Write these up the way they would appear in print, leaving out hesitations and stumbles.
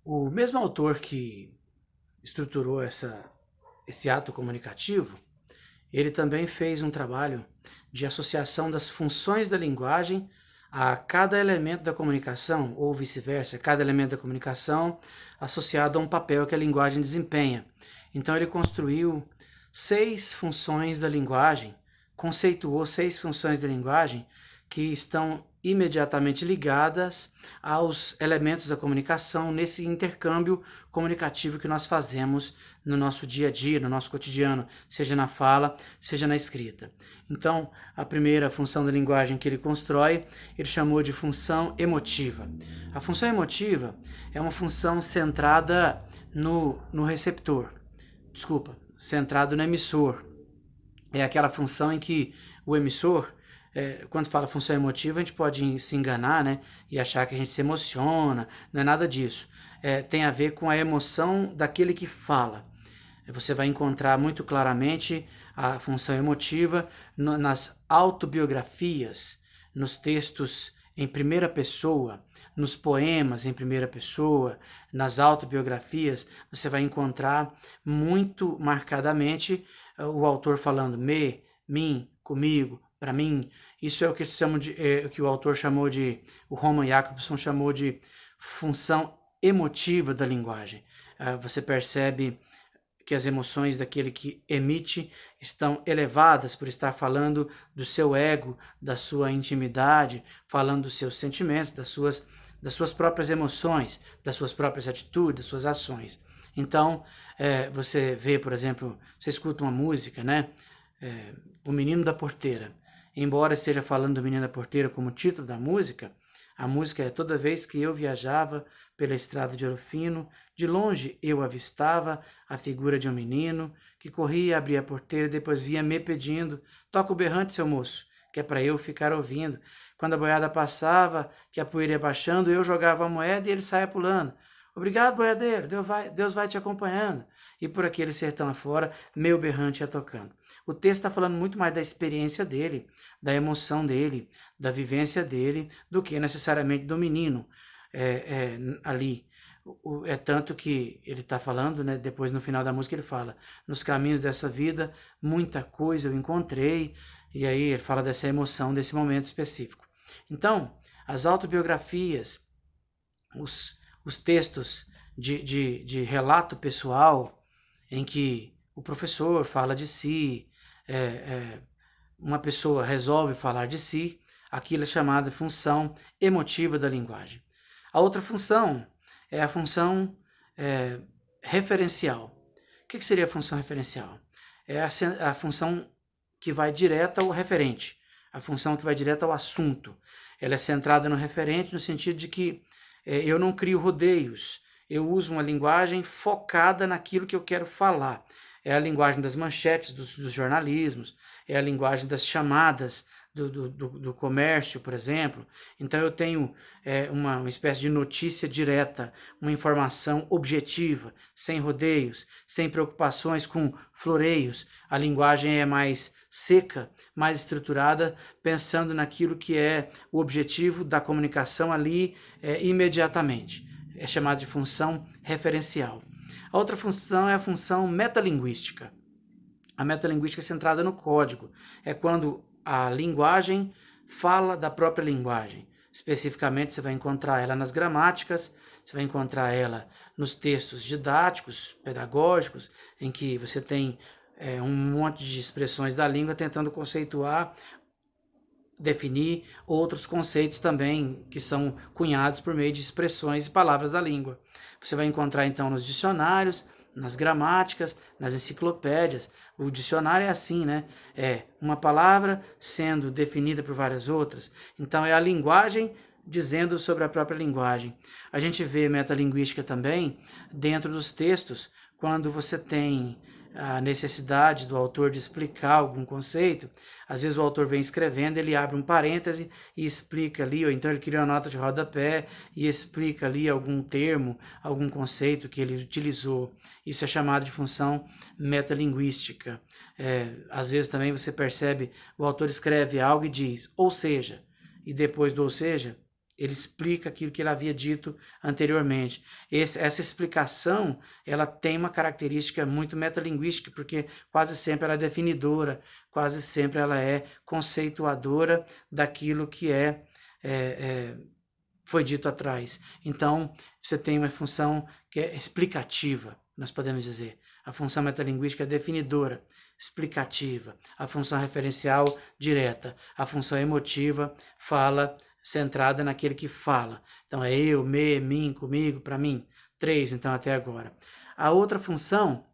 O mesmo autor que estruturou esse ato comunicativo, ele também fez um trabalho de associação das funções da linguagem a cada elemento da comunicação, ou vice-versa, cada elemento da comunicação associado a um papel que a linguagem desempenha. Então ele construiu 6 funções da linguagem, conceituou 6 funções da linguagem que estão imediatamente ligadas aos elementos da comunicação nesse intercâmbio comunicativo que nós fazemos no nosso dia a dia, no nosso cotidiano, seja na fala, seja na escrita. Então, a primeira função da linguagem que ele constrói, ele chamou de função emotiva. A função emotiva é uma função centrada no receptor, centrado no emissor. É aquela função em que o emissor, quando fala função emotiva, a gente pode se enganar, né, e achar que a gente se emociona. Não é nada disso. Tem a ver com a emoção daquele que fala. Você vai encontrar muito claramente a função emotiva nas autobiografias, nos textos em primeira pessoa, nos poemas em primeira pessoa, nas autobiografias. Você vai encontrar muito marcadamente o autor falando me, mim, comigo, para mim. Isso é o que que o autor chamou de, o Roman Jakobson chamou de função emotiva da linguagem. Você percebe que as emoções daquele que emite estão elevadas por estar falando do seu ego, da sua intimidade, falando dos seus sentimentos, das suas próprias emoções, das suas próprias atitudes, das suas ações. Então, você vê, por exemplo, você escuta uma música, né? O Menino da Porteira. Embora esteja falando do Menino da Porteira como título da música, a música é toda vez que eu viajava pela estrada de Ouro Fino, de longe eu avistava a figura de um menino que corria e abria a porteira e depois vinha me pedindo: toca o berrante, seu moço, que é para eu ficar ouvindo. Quando a boiada passava, que a poeira ia baixando, eu jogava a moeda e ele saia pulando. Obrigado, boiadeiro, Deus vai te acompanhando. E por aquele sertão afora, meu berrante ia tocando. O texto está falando muito mais da experiência dele, da emoção dele, da vivência dele, do que necessariamente do menino ali. É tanto que ele está falando, né, depois no final da música ele fala: nos caminhos dessa vida, muita coisa eu encontrei, e aí ele fala dessa emoção, desse momento específico. Então, as autobiografias, os textos de relato pessoal, em que o professor fala de si, uma pessoa resolve falar de si, aquilo é chamado de função emotiva da linguagem. A outra função é a função referencial. O que seria a função referencial? É a função que vai direto ao referente, a função que vai direto ao assunto. Ela é centrada no referente no sentido de que eu não crio rodeios, eu uso uma linguagem focada naquilo que eu quero falar. É a linguagem das manchetes dos jornalismos, é a linguagem das chamadas do comércio, por exemplo. Então eu tenho uma espécie de notícia direta, uma informação objetiva, sem rodeios, sem preocupações com floreios. A linguagem é mais seca, mais estruturada, pensando naquilo que é o objetivo da comunicação ali imediatamente. É chamado de função referencial. A outra função é a função metalinguística. A metalinguística é centrada no código. É quando a linguagem fala da própria linguagem. Especificamente, você vai encontrar ela nas gramáticas, você vai encontrar ela nos textos didáticos, pedagógicos, em que você tem um monte de expressões da língua tentando conceituar, definir outros conceitos também que são cunhados por meio de expressões e palavras da língua. Você vai encontrar então nos dicionários, nas gramáticas, nas enciclopédias. O dicionário é assim, né? É uma palavra sendo definida por várias outras. Então é a linguagem dizendo sobre a própria linguagem. A gente vê metalinguística também dentro dos textos, quando você tem a necessidade do autor de explicar algum conceito. Às vezes o autor vem escrevendo, ele abre um parêntese e explica ali, ou então ele cria uma nota de rodapé e explica ali algum termo, algum conceito que ele utilizou. Isso é chamado de função metalinguística. Às vezes também você percebe, o autor escreve algo e diz, ou seja, e depois do ou seja, Ele explica aquilo que ele havia dito anteriormente. Essa explicação, ela tem uma característica muito metalinguística, porque quase sempre ela é definidora, quase sempre ela é conceituadora daquilo que foi dito atrás. Então, você tem uma função que é explicativa, nós podemos dizer. A função metalinguística é definidora, explicativa. A função referencial, direta. A função emotiva fala centrada naquele que fala. Então é eu, me, mim, comigo, para mim. 3, então, até agora. A outra função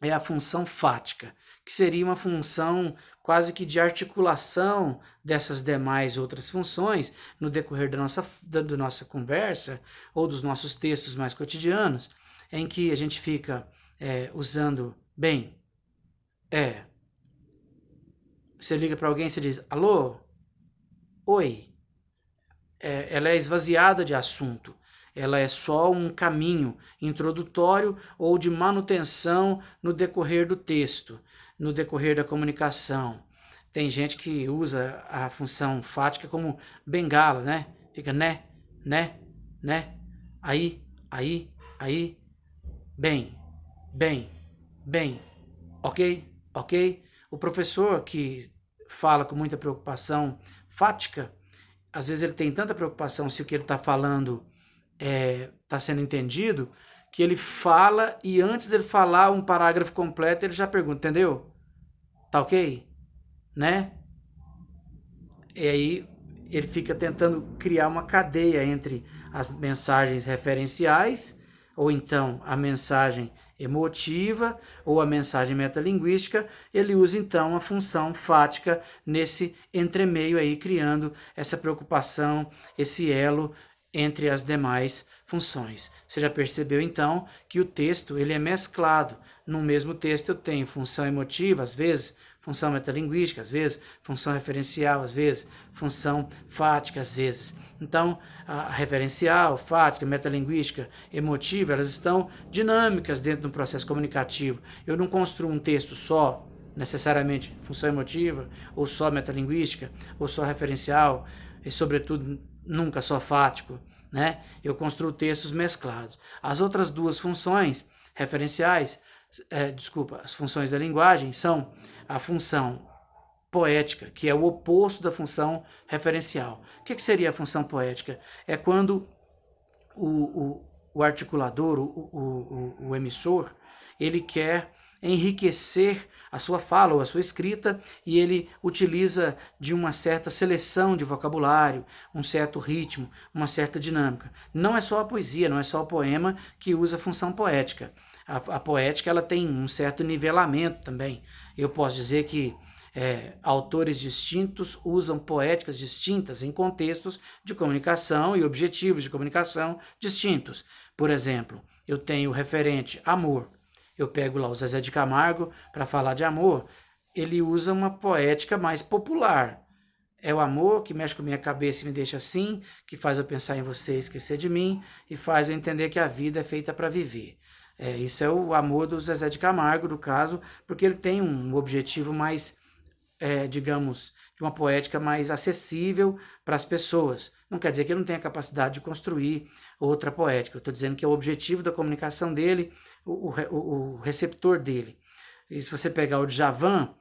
é a função fática, que seria uma função quase que de articulação dessas demais outras funções no decorrer da nossa conversa ou dos nossos textos mais cotidianos, em que a gente fica usando, bem, você liga para alguém e você diz, alô, oi, ela é esvaziada de assunto, ela é só um caminho introdutório ou de manutenção no decorrer do texto, no decorrer da comunicação. Tem gente que usa a função fática como bengala, né? Fica né, aí, bem, ok? O professor que fala com muita preocupação fática, às vezes ele tem tanta preocupação se o que ele está falando está sendo entendido, que ele fala e antes dele falar um parágrafo completo, ele já pergunta, entendeu? Tá ok? Né? E aí ele fica tentando criar uma cadeia entre as mensagens referenciais, ou então a mensagem emotiva, ou a mensagem metalinguística. Ele usa então a função fática nesse entremeio aí, criando essa preocupação, esse elo entre as demais funções. Você já percebeu então que o texto ele é mesclado. No mesmo texto eu tenho função emotiva, às vezes, função metalinguística, às vezes, função referencial, às vezes, função fática, às vezes. Então, a referencial, fática, metalinguística, emotiva, elas estão dinâmicas dentro do processo comunicativo. Eu não construo um texto só, necessariamente função emotiva, ou só metalinguística, ou só referencial, e sobretudo nunca só fático, né? Eu construo textos mesclados. As outras duas funções referenciais, as funções da linguagem são a função poética, que é o oposto da função referencial. O que seria a função poética? É quando o articulador, o emissor, ele quer enriquecer a sua fala ou a sua escrita e ele utiliza de uma certa seleção de vocabulário, um certo ritmo, uma certa dinâmica. Não é só a poesia, não é só o poema que usa a função poética. A poética ela tem um certo nivelamento também. Eu posso dizer que autores distintos usam poéticas distintas em contextos de comunicação e objetivos de comunicação distintos. Por exemplo, eu tenho o referente amor. Eu pego lá o Zezé de Camargo para falar de amor. Ele usa uma poética mais popular. É o amor que mexe com minha cabeça e me deixa assim, que faz eu pensar em você e esquecer de mim, e faz eu entender que a vida é feita para viver. Isso é o amor do Zezé de Camargo, no caso, porque ele tem um objetivo mais, digamos, de uma poética mais acessível para as pessoas. Não quer dizer que ele não tenha capacidade de construir outra poética. Eu estou dizendo que é o objetivo da comunicação dele, o receptor dele. E se você pegar o Djavan,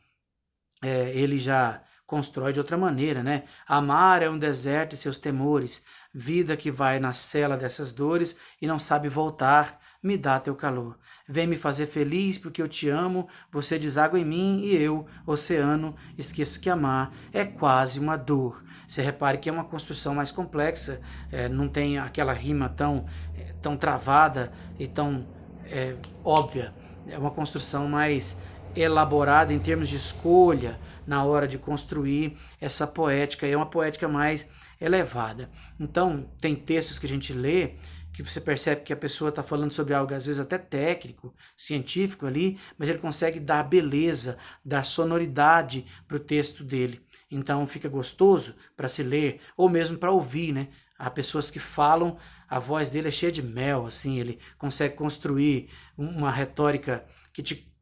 ele já constrói de outra maneira, né? Amar é um deserto e seus temores, vida que vai na cela dessas dores e não sabe voltar, me dá teu calor. Vem me fazer feliz porque eu te amo, você deságua em mim e eu, oceano, esqueço que amar é quase uma dor. Você repare que é uma construção mais complexa, não tem aquela rima tão travada e tão óbvia. É uma construção mais elaborada em termos de escolha na hora de construir essa poética, e é uma poética mais elevada. Então, tem textos que a gente lê que você percebe que a pessoa está falando sobre algo, às vezes até técnico, científico ali, mas ele consegue dar beleza, dar sonoridade para o texto dele. Então fica gostoso para se ler, ou mesmo para ouvir, né? Há pessoas que falam, a voz dele é cheia de mel, assim, ele consegue construir uma retórica que te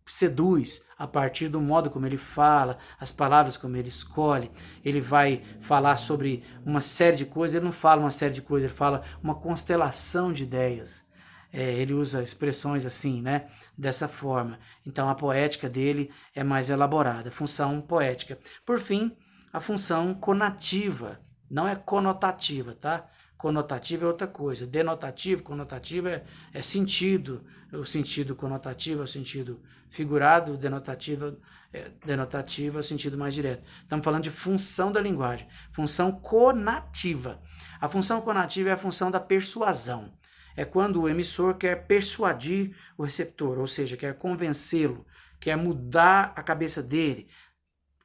seduz a partir do modo como ele fala, as palavras como ele escolhe. Ele vai falar sobre uma série de coisas, ele não fala uma série de coisas, ele fala uma constelação de ideias. Ele usa expressões assim, né? Dessa forma. Então a poética dele é mais elaborada, função poética. Por fim, a função conativa, não é conotativa, tá? Conotativa é outra coisa, denotativo, conotativo é sentido, o sentido conotativo é o sentido figurado, o denotativo é o sentido mais direto. Estamos falando de função da linguagem, função conativa. A função conativa é a função da persuasão, é quando o emissor quer persuadir o receptor, ou seja, quer convencê-lo, quer mudar a cabeça dele,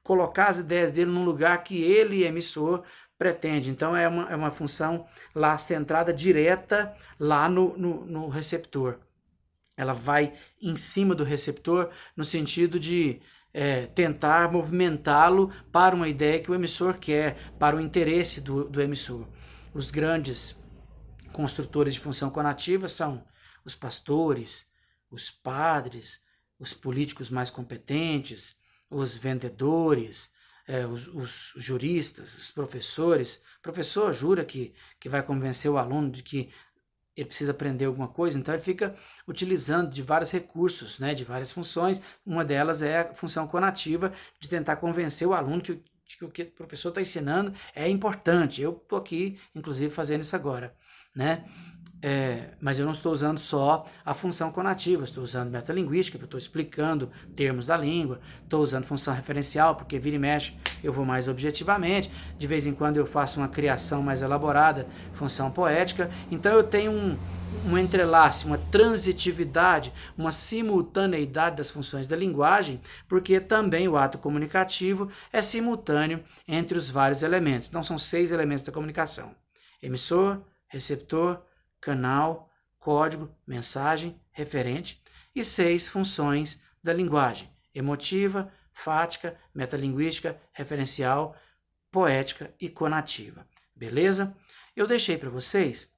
colocar as ideias dele num lugar que ele, emissor, pretende. Então é uma função lá centrada direta lá no receptor. Ela vai em cima do receptor no sentido de tentar movimentá-lo para uma ideia que o emissor quer, para o interesse do emissor. Os grandes construtores de função conativa são os pastores, os padres, os políticos mais competentes, os vendedores, os juristas, os professores. O professor jura que vai convencer o aluno de que ele precisa aprender alguma coisa, então ele fica utilizando de vários recursos, né, de várias funções. Uma delas é a função conativa, de tentar convencer o aluno que o que o professor está ensinando é importante. Eu estou aqui, inclusive, fazendo isso agora, né? Mas eu não estou usando só a função conativa, estou usando metalinguística, porque eu estou explicando termos da língua, estou usando função referencial, porque vira e mexe eu vou mais objetivamente, de vez em quando eu faço uma criação mais elaborada, função poética. Então eu tenho um entrelace, uma transitividade, uma simultaneidade das funções da linguagem, porque também o ato comunicativo é simultâneo entre os vários elementos. Então são 6 elementos da comunicação: emissor, receptor, canal, código, mensagem, referente, e 6 funções da linguagem: emotiva, fática, metalinguística, referencial, poética e conativa. Beleza? Eu deixei para vocês,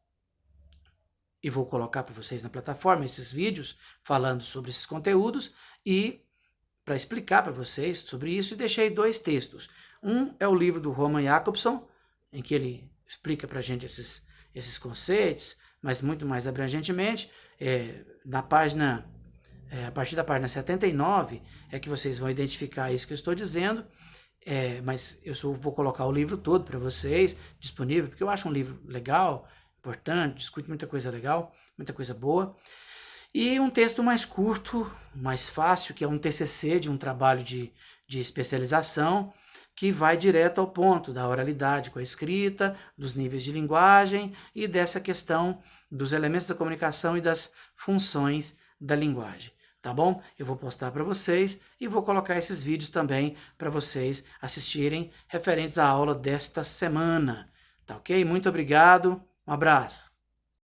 e vou colocar para vocês na plataforma, esses vídeos falando sobre esses conteúdos e para explicar para vocês sobre isso, e deixei 2 textos. Um é o livro do Roman Jakobson, em que ele explica para a gente esses conceitos, mas muito mais abrangentemente. A partir da página 79 é que vocês vão identificar isso que eu estou dizendo, mas eu vou colocar o livro todo para vocês, disponível, porque eu acho um livro legal, importante, discute muita coisa legal, muita coisa boa. E um texto mais curto, mais fácil, que é um TCC de um trabalho de especialização, que vai direto ao ponto da oralidade com a escrita, dos níveis de linguagem e dessa questão dos elementos da comunicação e das funções da linguagem. Tá bom? Eu vou postar para vocês e vou colocar esses vídeos também para vocês assistirem referentes à aula desta semana. Tá ok? Muito obrigado, um abraço.